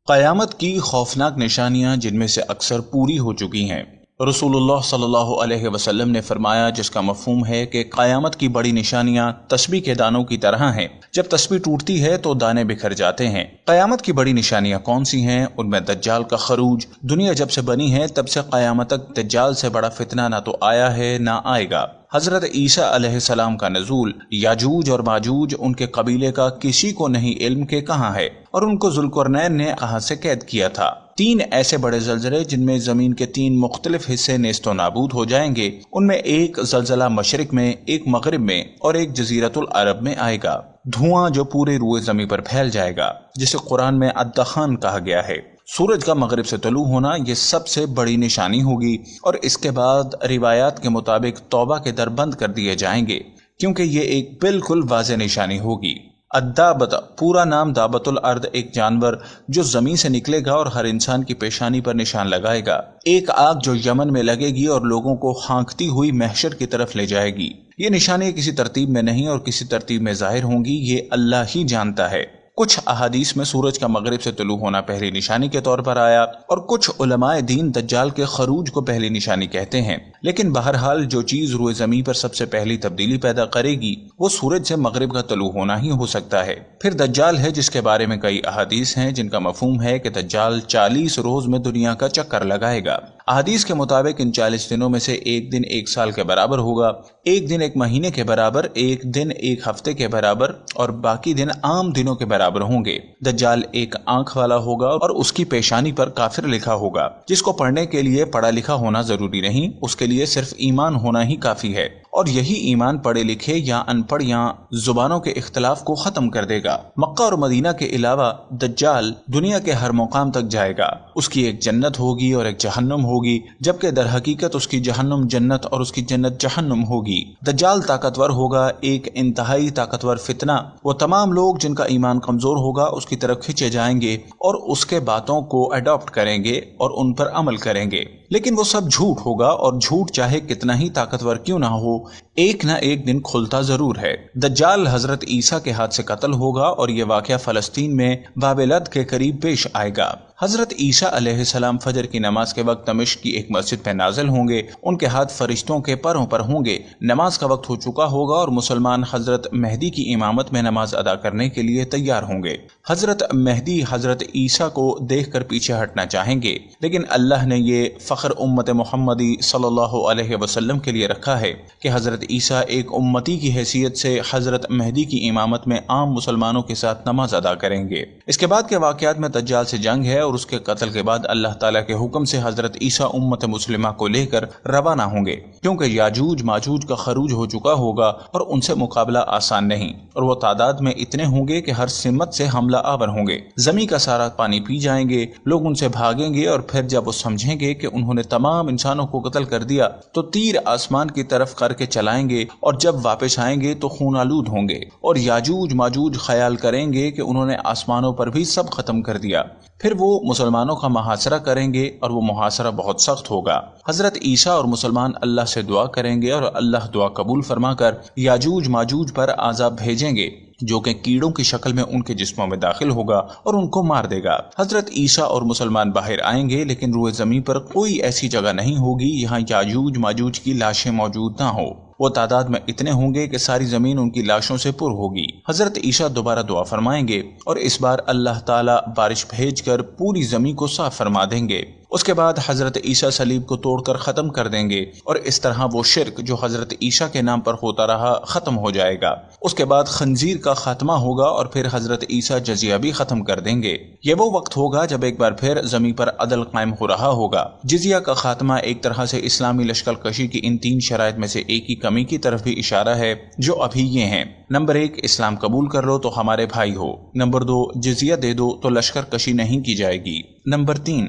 قیامت کی خوفناک نشانیاں جن میں سے اکثر پوری ہو چکی ہیں۔ رسول اللہ صلی اللہ علیہ وسلم نے فرمایا، جس کا مفہوم ہے کہ قیامت کی بڑی نشانیاں تسبیح کے دانوں کی طرح ہیں، جب تسبیح ٹوٹتی ہے تو دانے بکھر جاتے ہیں۔ قیامت کی بڑی نشانیاں کون سی ہیں؟ ان میں دجال کا خروج۔ دنیا جب سے بنی ہے تب سے قیامت تک دجال سے بڑا فتنہ نہ تو آیا ہے نہ آئے گا۔ حضرت عیسیٰ علیہ السلام کا نزول، یاجوج اور ماجوج ان کے قبیلے کا کسی کو نہیں علم کہ کہاں ہے، اور ان کو ذوالقرنین نے کہاں سے قید کیا تھا۔ 3 ایسے بڑے زلزلے جن میں زمین کے 3 مختلف حصے نیست و نابود ہو جائیں گے، ان میں ایک زلزلہ مشرق میں، ایک مغرب میں اور ایک جزیرۃ العرب میں آئے گا۔ دھواں جو پورے روئے زمین پر پھیل جائے گا، جسے قرآن میں الدخان کہا گیا ہے۔ سورج کا مغرب سے طلوع ہونا یہ سب سے بڑی نشانی ہوگی، اور اس کے بعد روایات کے مطابق توبہ کے در بند کر دیے جائیں گے، کیونکہ یہ ایک بالکل واضح نشانی ہوگی۔ الدابت، پورا نام دابت الارض، ایک جانور جو زمین سے نکلے گا اور ہر انسان کی پیشانی پر نشان لگائے گا۔ ایک آگ جو یمن میں لگے گی اور لوگوں کو ہانکتی ہوئی محشر کی طرف لے جائے گی۔ یہ نشانیاں کسی ترتیب میں نہیں اور کسی ترتیب میں ظاہر ہوں گی، یہ اللہ ہی جانتا ہے۔ کچھ احادیث میں سورج کا مغرب سے طلوع ہونا پہلی نشانی کے طور پر آیا، اور کچھ علماء دین دجال کے خروج کو پہلی نشانی کہتے ہیں۔ لیکن بہرحال جو چیز روئے زمین پر سب سے پہلی تبدیلی پیدا کرے گی وہ سورج سے مغرب کا طلوع ہونا ہی ہو سکتا ہے۔ پھر دجال ہے، جس کے بارے میں کئی احادیث ہیں جن کا مفہوم ہے کہ دجال 40 روز میں دنیا کا چکر لگائے گا۔ احادیث کے مطابق ان 40 دنوں میں سے ایک دن 1 سال کے برابر ہوگا، ایک دن 1 مہینے کے برابر، ایک دن 1 ہفتے کے برابر، اور باقی دن عام دنوں کے برابر ہوں گے۔ دجال ایک آنکھ والا ہوگا اور اس کی پیشانی پر کافر لکھا ہوگا، جس کو پڑھنے کے لیے پڑھا لکھا ہونا ضروری نہیں، اس کے لیے صرف ایمان ہونا ہی کافی ہے، اور یہی ایمان پڑھے لکھے یا ان پڑھ یا زبانوں کے اختلاف کو ختم کر دے گا۔ مکہ اور مدینہ کے علاوہ دجال دنیا کے ہر مقام تک جائے گا۔ اس کی ایک جنت ہوگی اور ایک جہنم ہوگی، جبکہ در حقیقت اس کی جہنم جنت اور اس کی جنت جہنم ہوگی۔ دجال طاقتور ہوگا، ایک انتہائی طاقتور فتنہ۔ وہ تمام لوگ جن کا ایمان کمزور ہوگا اس کی طرف کھینچے جائیں گے اور اس کے باتوں کو اڈاپٹ کریں گے اور ان پر عمل کریں گے، لیکن وہ سب جھوٹ ہوگا، اور جھوٹ چاہے کتنا ہی طاقتور کیوں نہ ہو ایک نہ ایک دن کھلتا ضرور ہے۔ دجال حضرت عیسیٰ کے ہاتھ سے قتل ہوگا، اور یہ واقعہ فلسطین میں باب لد کے قریب پیش آئے گا۔ حضرت عیسیٰ علیہ السلام فجر کی نماز کے وقت دمشق کی ایک مسجد پہ نازل ہوں گے، ان کے ہاتھ فرشتوں کے پروں پر ہوں گے، نماز کا وقت ہو چکا ہوگا اور مسلمان حضرت مہدی کی امامت میں نماز ادا کرنے کے لیے تیار ہوں گے۔ حضرت مہدی حضرت عیسیٰ کو دیکھ کر پیچھے ہٹنا چاہیں گے، لیکن اللہ نے یہ فخر امت محمدی صلی اللہ علیہ وسلم کے لیے رکھا ہے کہ حضرت عیسیٰ ایک امتی کی حیثیت سے حضرت مہدی کی امامت میں عام مسلمانوں کے ساتھ نماز ادا کریں گے۔ اس کے بعد کے واقعات میں دجال سے جنگ ہے، اور اس کے قتل کے بعد اللہ تعالیٰ کے حکم سے حضرت عیسیٰ امت مسلمہ کو لے کر روانہ ہوں گے، کیونکہ یاجوج ماجوج کا خروج ہو چکا ہوگا اور ان سے مقابلہ آسان نہیں، اور وہ تعداد میں اتنے ہوں گے کہ ہر سمت سے حملہ آور ہوں گے۔ زمین کا سارا پانی پی جائیں گے، لوگ ان سے بھاگیں گے، اور پھر جب وہ سمجھیں گے کہ انہوں نے تمام انسانوں کو قتل کر دیا تو تیر آسمان کی طرف کر کے چلائیں گے، اور جب واپس آئیں گے تو خون آلود ہوں گے، اور یاجوج ماجوج خیال کریں گے کہ انہوں نے آسمانوں پر بھی سب ختم کر دیا۔ پھر وہ مسلمانوں کا محاصرہ کریں گے، اور وہ محاصرہ بہت سخت ہوگا۔ حضرت عیسیٰ اور مسلمان اللہ سے دعا کریں گے، اور اللہ دعا قبول فرما کر یاجوج ماجوج پر عذاب بھیجیں گے، جو کہ کیڑوں کی شکل میں ان کے جسموں میں داخل ہوگا اور ان کو مار دے گا۔ حضرت عیسیٰ اور مسلمان باہر آئیں گے، لیکن روئے زمین پر کوئی ایسی جگہ نہیں ہوگی یہاں یاجوج ماجوج کی لاشیں موجود نہ ہو۔ وہ تعداد میں اتنے ہوں گے کہ ساری زمین ان کی لاشوں سے پر ہوگی۔ حضرت عیسیٰ دوبارہ دعا فرمائیں گے، اور اس بار اللہ تعالیٰ بارش بھیج کر پوری زمین کو صاف فرما دیں گے۔ اس کے بعد حضرت عیسیٰ صلیب کو توڑ کر ختم کر دیں گے، اور اس طرح وہ شرک جو حضرت عیسیٰ کے نام پر ہوتا رہا ختم ہو جائے گا۔ اس کے بعد خنزیر کا خاتمہ ہوگا، اور پھر حضرت عیسیٰ جزیہ بھی ختم کر دیں گے۔ یہ وہ وقت ہوگا جب ایک بار پھر زمین پر عدل قائم ہو رہا ہوگا۔ جزیہ کا خاتمہ ایک طرح سے اسلامی لشکر کشی کی ان 3 شرائط میں سے ایک ہی کمی کی طرف بھی اشارہ ہے، جو ابھی یہ ہیں: نمبر 1، اسلام قبول کر لو تو ہمارے بھائی ہو۔ نمبر 2، جزیہ دے دو تو لشکر کشی نہیں کی جائے گی۔ نمبر 3،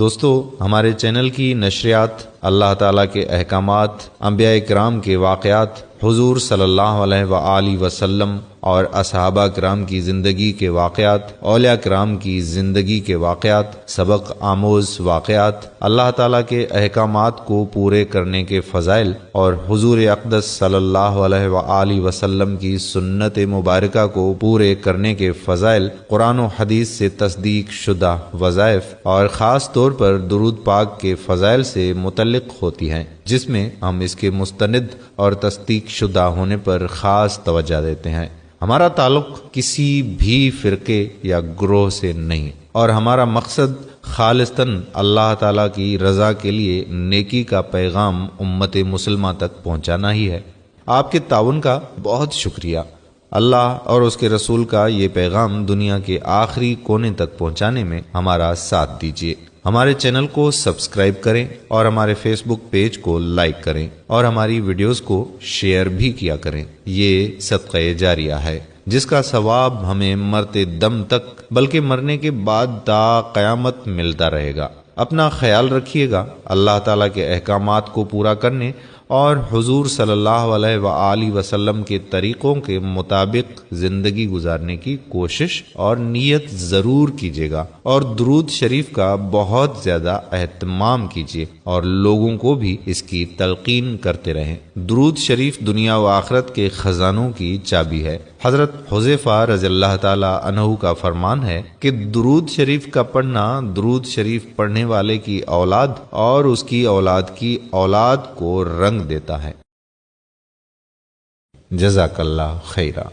دوستو، ہمارے چینل کی نشریات اللہ تعالیٰ کے احکامات، انبیاء کرام کے واقعات، حضور صلی اللہ علیہ وآلہ وسلم اور اصحابہ کرام کی زندگی کے واقعات، اولیاء کرام کی زندگی کے واقعات، سبق آموز واقعات، اللہ تعالیٰ کے احکامات کو پورے کرنے کے فضائل اور حضور اقدس صلی اللہ علیہ وآلہ وسلم کی سنت مبارکہ کو پورے کرنے کے فضائل، قرآن و حدیث سے تصدیق شدہ وظائف اور خاص طور پر درود پاک کے فضائل سے متعلق ہوتی ہیں، جس میں ہم اس کے مستند اور تصدیق شدہ ہونے پر خاص توجہ دیتے ہیں۔ ہمارا تعلق کسی بھی فرقے یا گروہ سے نہیں، اور ہمارا مقصد خالصتاً اللہ تعالیٰ کی رضا کے لیے نیکی کا پیغام امت مسلمہ تک پہنچانا ہی ہے۔ آپ کے تعاون کا بہت شکریہ۔ اللہ اور اس کے رسول کا یہ پیغام دنیا کے آخری کونے تک پہنچانے میں ہمارا ساتھ دیجیے۔ ہمارے چینل کو سبسکرائب کریں اور ہمارے فیس بک پیج کو لائک کریں اور ہماری ویڈیوز کو شیئر بھی کیا کریں۔ یہ صدقہ جاریہ ہے جس کا ثواب ہمیں مرتے دم تک بلکہ مرنے کے بعد تا قیامت ملتا رہے گا۔ اپنا خیال رکھیے گا۔ اللہ تعالیٰ کے احکامات کو پورا کرنے اور حضور صلی اللہ علیہ وآلہ وسلم کے طریقوں کے مطابق زندگی گزارنے کی کوشش اور نیت ضرور کیجیے گا، اور درود شریف کا بہت زیادہ اہتمام کیجیے اور لوگوں کو بھی اس کی تلقین کرتے رہیں۔ درود شریف دنیا و آخرت کے خزانوں کی چابی ہے۔ حضرت حذیفہ رضی اللہ تعالی عنہ کا فرمان ہے کہ درود شریف کا پڑھنا درود شریف پڑھنے والے کی اولاد اور اس کی اولاد کی اولاد کو رنگ دیتا ہے۔ جزاک اللہ خیرہ۔